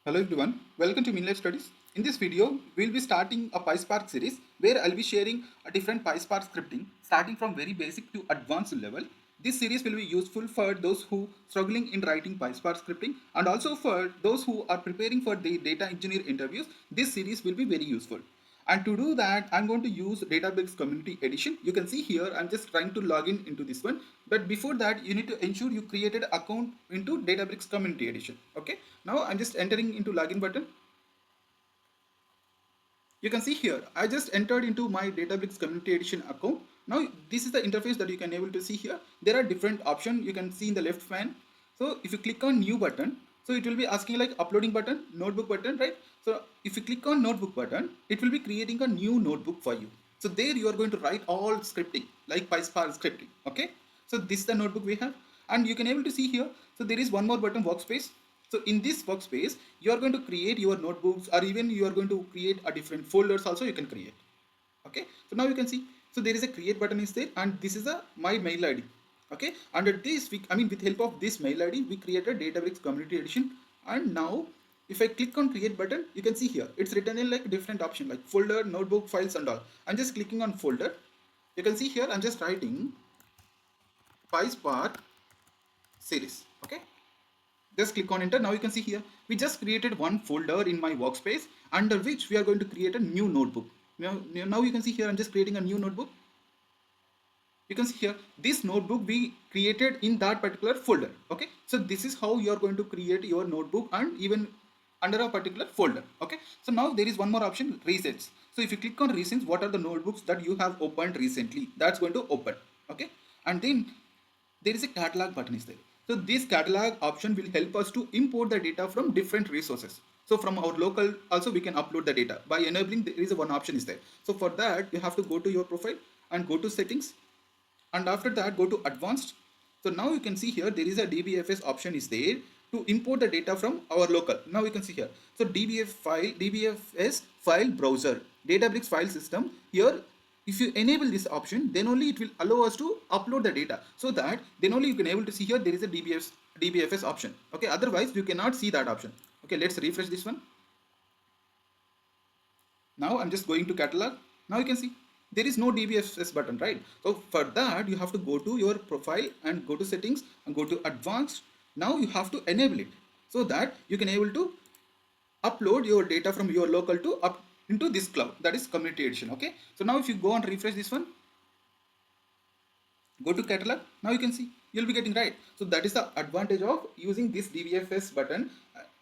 Hello everyone, welcome to MeanLifeStudies. In this video, we'll be starting a PySpark series where I'll be sharing a different PySpark scripting starting from very basic to advanced level. This series will be useful for those who struggling in writing PySpark scripting and also for those who are preparing for the data engineer interviews. This series will be very useful. And to do that, I'm going to use Databricks Community Edition. You can see here, I'm just trying to log in into this one. But before that, you need to ensure you created an account into Databricks Community Edition. Okay. Now I'm just entering into login button. You can see here, I just entered into my Databricks Community Edition account. Now this is the interface that you can able to see here. There are different options you can see in the left pane. So if you click on new button, so it will be asking like uploading button, notebook button, right? So if you click on notebook button, it will be creating a new notebook for you. So there you are going to write all scripting like PySpark scripting. Okay. So this is the notebook we have, and you can able to see here. So there is one more button, workspace. So in this workspace, you are going to create your notebooks, or even you are going to create a different folders also you can create. Okay. So now you can see, so there is a create button is there, and this is a my mail ID. Okay. Under this, with help of this mail ID, we created Databricks Community Edition. And now if I click on create button, you can see here, it's written in like different option like folder, notebook, files and all. I'm just clicking on folder. You can see here, I'm just writing PySpark series. Okay. Just click on enter. Now you can see here, we just created one folder in my workspace under which we are going to create a new notebook. Now you can see here, I'm just creating a new notebook. You can see here, this notebook we created in that particular folder. Okay. So this is how you are going to create your notebook and even under a particular folder. Okay. So now there is one more option, recents. So if you click on recents, what are the notebooks that you have opened recently? That's going to open. Okay. And then there is a catalog button is there. So this catalog option will help us to import the data from different resources. So from our local also we can upload the data by enabling, there is a one option is there. So for that you have to go to your profile and go to settings, and after that go to advanced. So now you can see here, there is a DBFS option is there to import the data from our local. Now you can see here, so DBFS file browser, Databricks file system. Here if you enable this option, then only it will allow us to upload the data, so that then only you can able to see here there is a DBFS option. Okay, otherwise you cannot see that option. Okay, let's refresh this one. Now I'm just going to catalog. Now you can see there is no DBFS button, right? So for that you have to go to your profile and go to settings and go to advanced. Now you have to enable it so that you can able to upload your data from your local to up into this cloud, that is community edition. Okay. So now if you go and refresh this one, go to catalog. Now you can see you'll be getting right. So that is the advantage of using this DBFS button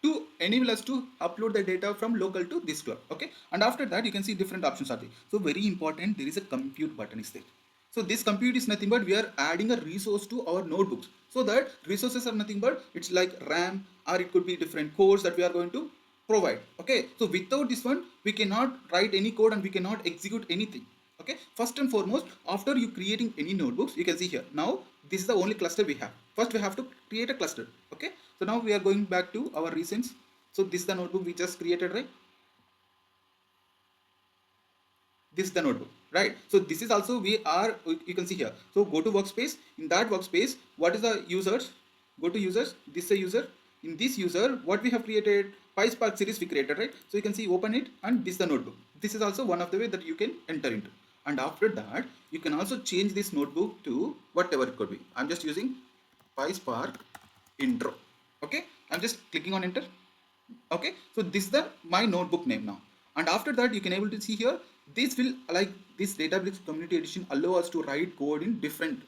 to enable us to upload the data from local to this cloud. Okay. And after that you can see different options are there. So very important, there is a compute button is there. So this compute is nothing but we are adding a resource to our notebooks. So that resources are nothing but it's like RAM, or it could be different cores that we are going to provide. Okay. So without this one, we cannot write any code and we cannot execute anything. Okay. First and foremost, after you creating any notebooks, you can see here, now this is the only cluster we have. First we have to create a cluster. Okay. So now we are going back to our recents. So this is the notebook we just created, right? This is the notebook, right? So this is also you can see here. So go to workspace. In that workspace, what is the users? Go to users. This is a user. In this user, what we have created, PySpark series we created, right? So you can see, open it, and this is the notebook. This is also one of the way that you can enter into. And after that, you can also change this notebook to whatever it could be. I'm just using PySpark intro. Okay. I'm just clicking on enter. Okay. So this is the my notebook name now. And after that, you can able to see here, this will, like this Databricks Community Edition allow us to write code in different,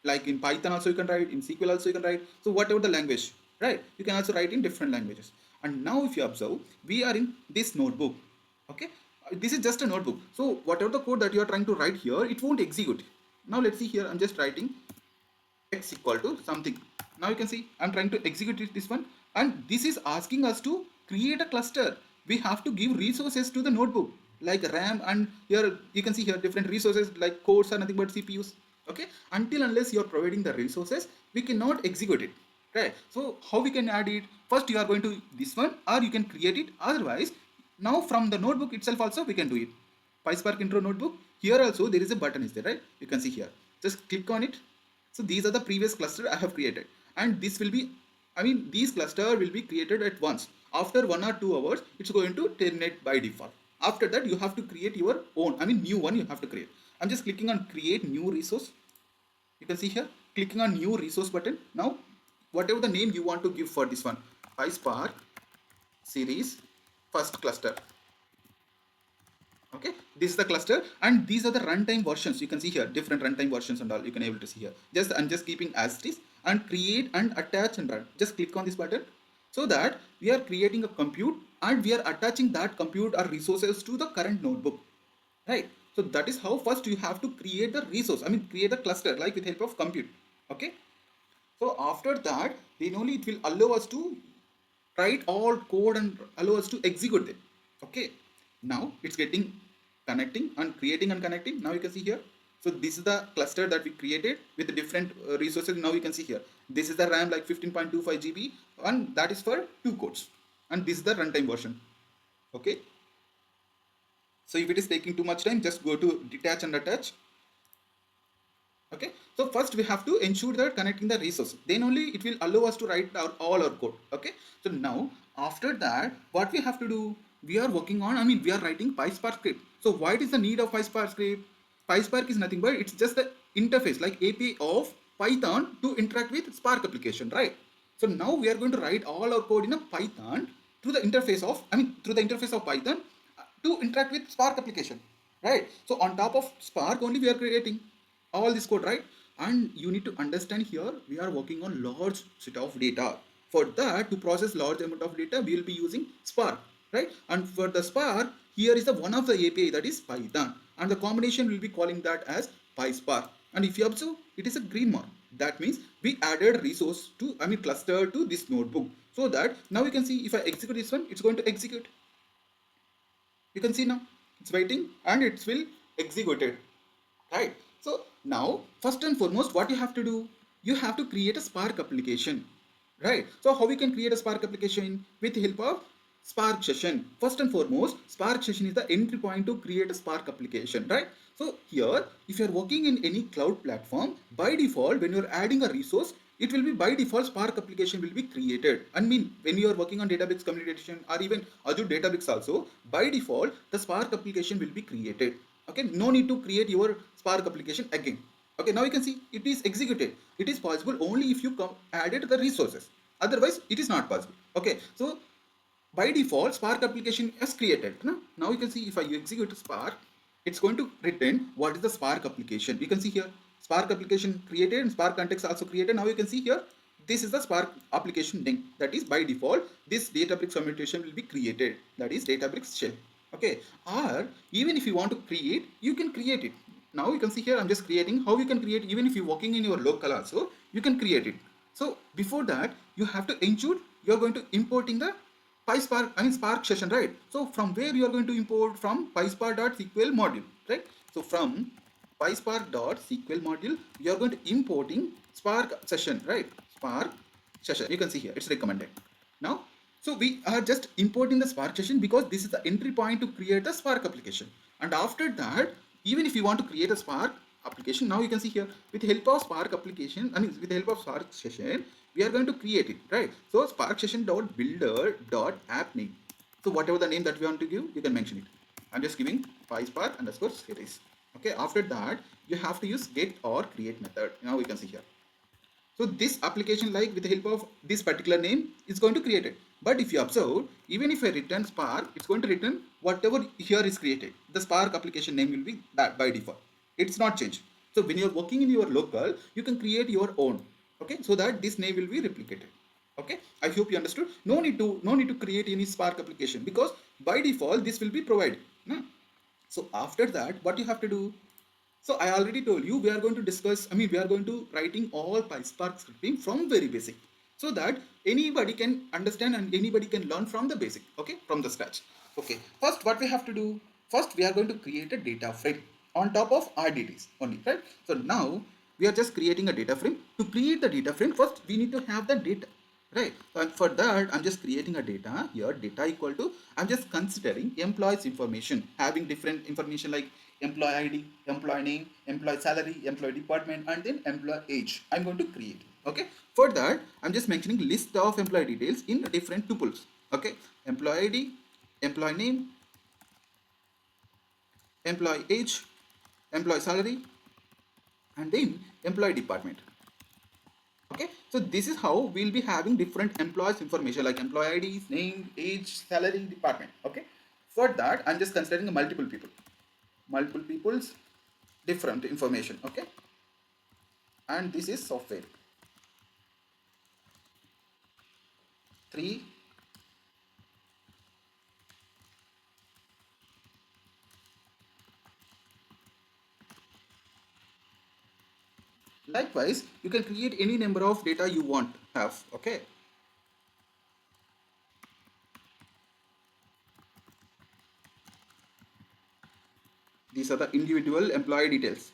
like in Python also you can write, in SQL also you can write. So whatever the language, right? You can also write in different languages. And now if you observe, we are in this notebook. Okay. This is just a notebook. So whatever the code that you are trying to write here, it won't execute. Now let's see here, I'm just writing x equal to something. Now you can see I'm trying to execute this one, and this is asking us to create a cluster. We have to give resources to the notebook like RAM, and here you can see here different resources like cores are nothing but CPUs. Okay. Until unless you are providing the resources, we cannot execute it, right? So how we can add it? First you are going to this one, or you can create it. Otherwise, now from the notebook itself also we can do it. PySpark intro notebook. Here also there is a button is there, right? You can see here. Just click on it. So these are the previous cluster I have created, and this will be I mean, these cluster will be created at once. After 1 or 2 hours, it's going to terminate by default. After that, you have to create your own, I mean, new one you have to create. I'm just clicking on create new resource. You can see here, clicking on new resource button. Now, whatever the name you want to give for this one, PySpark series first cluster. Okay, this is the cluster, and these are the runtime versions. You can see here different runtime versions and all you can able to see here. I'm just keeping as it is, and create and attach and run. Just click on this button, so that we are creating a compute and we are attaching that compute or resources to the current notebook, right? So that is how first you have to create the resource, I mean create the cluster like with help of compute. Okay, so after that then only it will allow us to write all code and allow us to execute them. Okay, now it's getting connecting and creating and connecting. Now you can see here, so this is the cluster that we created with the different resources. Now you can see here, this is the RAM like 15.25 GB, and that is for 2 codes, and this is the runtime version. Okay, so if it is taking too much time, just go to detach and attach. Okay, so first we have to ensure that connecting the resource, then only it will allow us to write all our code. Okay, so now after that what we have to do, we are working on, I mean we are writing PySpark script. So why is the need of PySpark script? PySpark is nothing but it's just the interface like API of Python to interact with Spark application, right? So now we are going to write all our code in a Python through the interface of, I mean through the interface of Python to interact with Spark application, right? So on top of Spark only we are creating all this code, right? And you need to understand here we are working on large set of data. For that, to process large amount of data, we will be using Spark, right? And for the Spark, here is the one of the API, that is Python, and the combination will be calling that as PySpark. And if you observe, it is a green mark. That means we added resource to, I mean cluster to this notebook, so that now you can see if I execute this one, it's going to execute. You can see now it's waiting and it will execute it, right? So now first and foremost what you have to do, you have to create a Spark application, right? So how we can create a Spark application? With the help of Spark session. First and foremost, Spark session is the entry point to create a Spark application, right? So here if you are working in any cloud platform, by default when you are adding a resource, it will be by default Spark application will be created. I mean when you are working on Databricks communication or even Azure Databricks also, by default the Spark application will be created. Okay, no need to create your Spark application again. Okay, now you can see it is executed. It is possible only if you added the resources, otherwise it is not possible. Okay, so by default Spark application is created. Now you can see if I execute Spark, it's going to return what is the Spark application. You can see here Spark application created and Spark context also created. Now you can see here this is the Spark application name, that is by default this Databricks communication will be created, that is Databricks shell. Okay, or even if you want to create, you can create it. Now you can see here I'm just creating. How you can create? Even if you're working in your local also, you can create it. So before that you have to ensure you are going to importing the PySpark, I mean Spark session, right? So from where you are going to import? From PySpark.sql module, right? So from PySpark.sql module you are going to importing Spark session, right? Spark session, you can see here it's recommended. Now so we are just importing the Spark session because this is the entry point to create the Spark application. And after that, even if you want to create a Spark application, now you can see here with the help of Spark application, I mean with the help of Spark session, we are going to create it, right? So Spark session dot builder dot app name. So whatever the name that we want to give, you can mention it. I'm just giving PySpark underscore series. Okay, after that you have to use get or create method. Now you can see here. So this application, like with the help of this particular name, is going to create it. But if you observe, even if I return Spark, it's going to return whatever here is created. The Spark application name will be that by default. It's not changed. So when you're working in your local, you can create your own. Okay, so that this name will be replicated. Okay, I hope you understood. No need to create any Spark application because by default this will be provided. So after that, what you have to do? So I already told you we are going to discuss, I mean we are going to writing all PySpark scripting from very basic, so that anybody can understand and anybody can learn from the basic, okay, from the scratch. Okay, first what we have to do? First we are going to create a data frame on top of RDTs only, right? So now we are just creating a data frame. To create the data frame, first we need to have the data, right? And for that I'm just creating a data here, data equal to, I'm just considering employees information, having different information like employee ID, employee name, employee salary, employee department, and then employee age. I'm going to create. Okay, for that I'm just mentioning list of employee details in different tuples. Okay, employee ID, employee name, employee age, employee salary, and then employee department. Okay, so this is how we'll be having different employees information like employee IDs, name, age, salary, department. Okay, for that I'm just considering multiple people's different information. Okay, and this is software 3. Likewise, you can create any number of data you want to have. Okay, these are the individual employee details.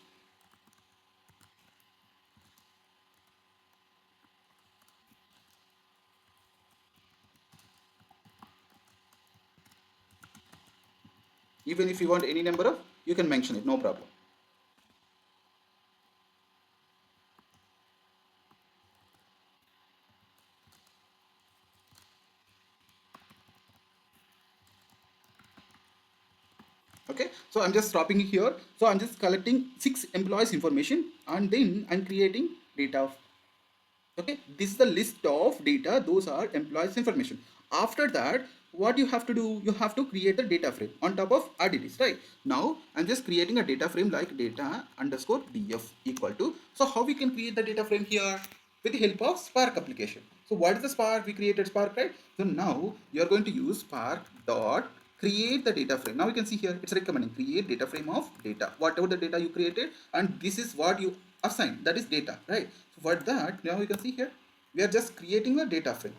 Even if you want any number of, you can mention it, no problem. Okay, so I'm just stopping here. So I'm just collecting 6 employees information and then I'm creating data. Okay, this is the list of data, those are employees information. After that, what you have to do, you have to create a data frame on top of RDDs, right? Now I'm just creating a data frame like data underscore df equal to. So how we can create the data frame here? With the help of Spark application. So what is the Spark? We created Spark, right? So now you are going to use Spark dot create the data frame. Now you can see here it's recommending create data frame of data, whatever the data you created, and this is what you assign, that is data, right? So for that, now you can see here we are just creating a data frame,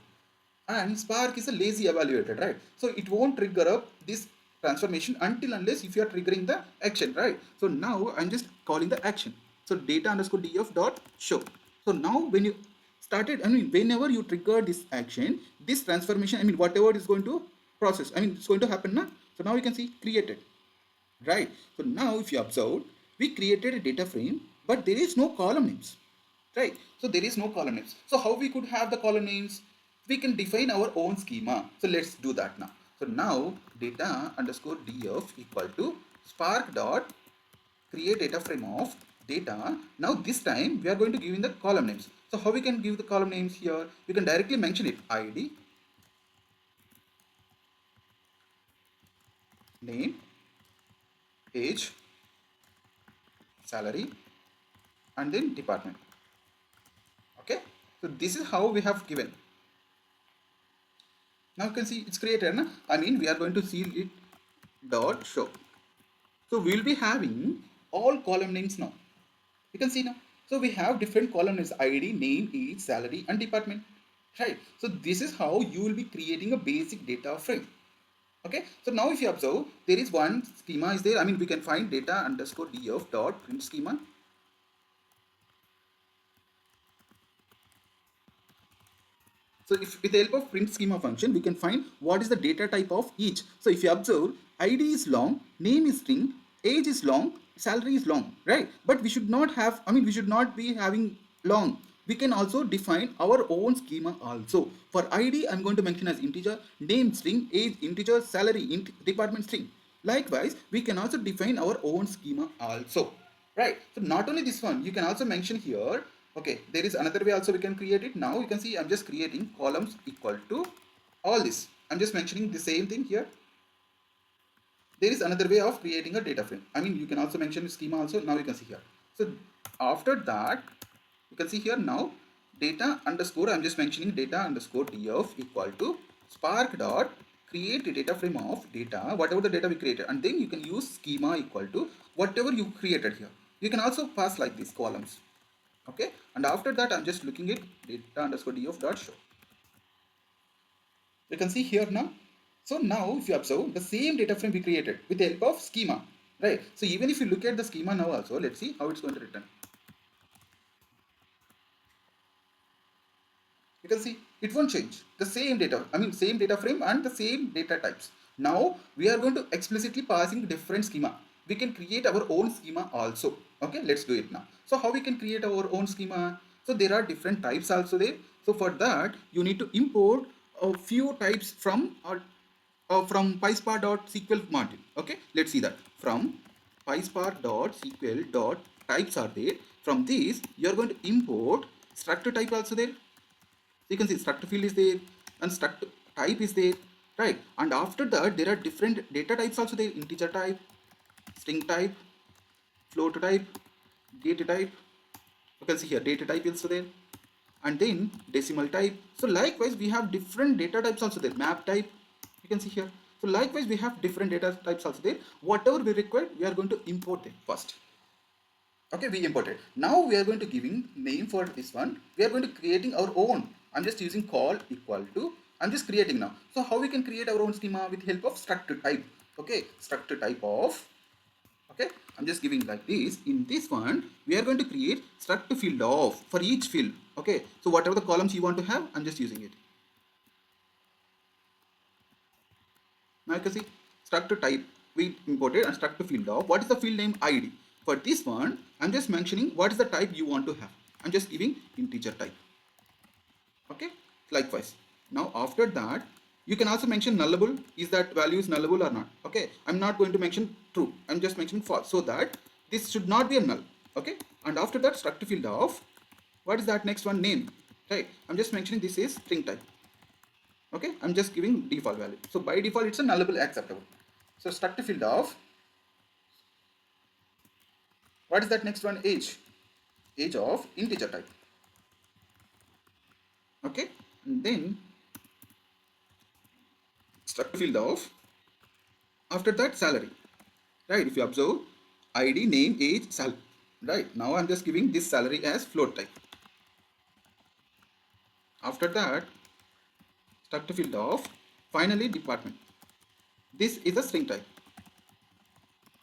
and Spark is a lazy evaluator, right? So it won't trigger up this transformation until unless if you are triggering the action, right? So now I'm just calling the action. So data underscore df dot show. So now when you started, I mean whenever you trigger this action, this transformation, I mean whatever is going to process, I mean it's going to happen now. So now you can see created, right? So now if you observe, we created a data frame, but there is no column names, right? So there is no column names. So how we could have the column names? We can define our own schema. So let's do that now. So now data underscore df equal to spark dot create data frame of data. Now this time we are going to give in the column names. So how we can give the column names here? We can directly mention it ID, name, age, salary, and then department. Okay, so this is how we have given. Now you can see it's created, na? I mean we are going to see it dot show. So we will be having all column names now. You can see now. So we have different column names: ID, name, age, salary, and department. Right. So this is how you will be creating a basic data frame. Okay. So now if you observe, there is one schema is there. I mean we can find data underscore df dot print schema. So if with the help of print schema function, we can find what is the data type of each. So if you observe, ID is long, name is string, age is long, salary is long, right? But we should not have, I mean, we should not be having long. We can also define our own schema also. For ID, I'm going to mention as integer, name string, age integer, salary department string. Likewise, we can also define our own schema also, right? So not only this one, you can also mention here. Okay, there is another way also we can create it. Now you can see I'm just creating columns equal to all this. I'm just mentioning the same thing here. There is another way of creating a data frame. I mean you can also mention schema also. Now you can see here. So after that, you can see here now data underscore, I'm just mentioning data underscore df equal to spark dot create a data frame of data, whatever the data we created, and then you can use schema equal to whatever you created here. You can also pass like these columns. Okay, and after that I'm just looking at data underscore df dot show. You can see here now. So now if you observe, the same data frame we created with the help of schema, right? So even if you look at the schema now also, let's see how it's going to return. You can see it won't change, the same data, I mean same data frame and the same data types. Now we are going to explicitly passing different schema. We can create our own schema also. Okay, let's do it now. So how we can create our own schema? So there are different types also there. So for that you need to import a few types from PySpark.sql module. Okay, let's see that. From PySpark.sql.types are there. From this you are going to import structure type also there. So you can see structure field is there and structure type is there, right? And after that there are different data types also there: integer type, string type, float type, data type. You can see here data type also there, and then decimal type. So likewise we have different data types also there. Map type, you can see here. So likewise we have different data types also there. Whatever we require we are going to import them first. Okay, we imported. Now we are going to giving name for this one. We are going to creating our own. I'm just using call equal to. I'm just creating now. So how we can create our own schema with help of structure type. Okay, structure type of. Okay, I'm just giving like this. In this one, we are going to create structure field of for each field. Okay, so whatever the columns you want to have, I'm just using it. Now you can see structure type we imported and structure field of what is the field name ID. For this one, I'm just mentioning what is the type you want to have. I'm just giving integer type. Okay, likewise. Now after that, you can also mention nullable. Is that value is nullable or not? Okay, I'm not going to mention true. I'm just mentioning false so that this should not be a null. Okay, and after that structure field of what is that next one name? Right, I'm just mentioning this is string type. Okay, I'm just giving default value. So by default it's a nullable acceptable. So structure field of what is that next one? Age of integer type. Okay, and then structure field of after that salary. Right, if you observe id name age salary. Right, now I'm just giving this salary as float type. After that structure field of finally department. This is a string type.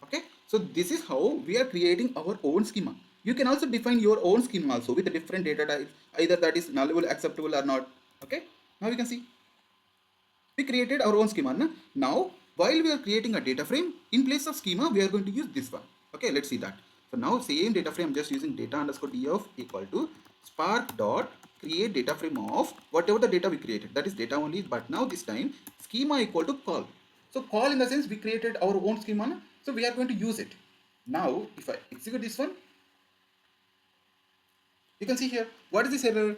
Okay, so this is how we are creating our own schema. You can also define your own schema also with a different data types, either that is nullable, acceptable or not. Okay, now you can see we created our own schema. Na? Now while we are creating a data frame, in place of schema we are going to use this one. Okay, let's see that. So now same data frame, I'm just using data underscore df equal to spark dot create data frame of whatever the data we created, that is data only, but now this time schema equal to call. So call in the sense we created our own schema, na? So we are going to use it. Now if I execute this one, you can see here what is this error?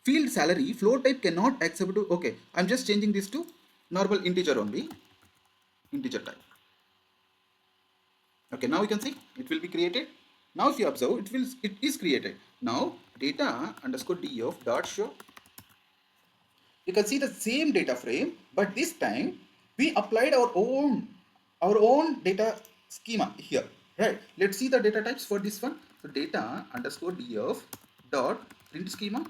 Field salary float type cannot accept to. Okay, I'm just changing this to normal integer only, integer type. Okay, now you can see it will be created. Now if you observe, it is created. Now data underscore df dot show. You can see the same data frame, but this time we applied our own data schema here. Right. Let's see the data types for this one. So data underscore df dot print schema.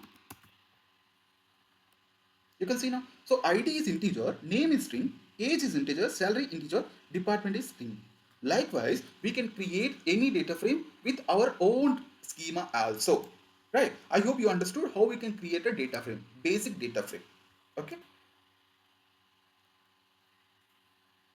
You can see now. So ID is integer, name is string, age is integer, salary integer, department is string. Likewise, we can create any data frame with our own schema also. Right? I hope you understood how we can create a data frame, basic data frame. Okay?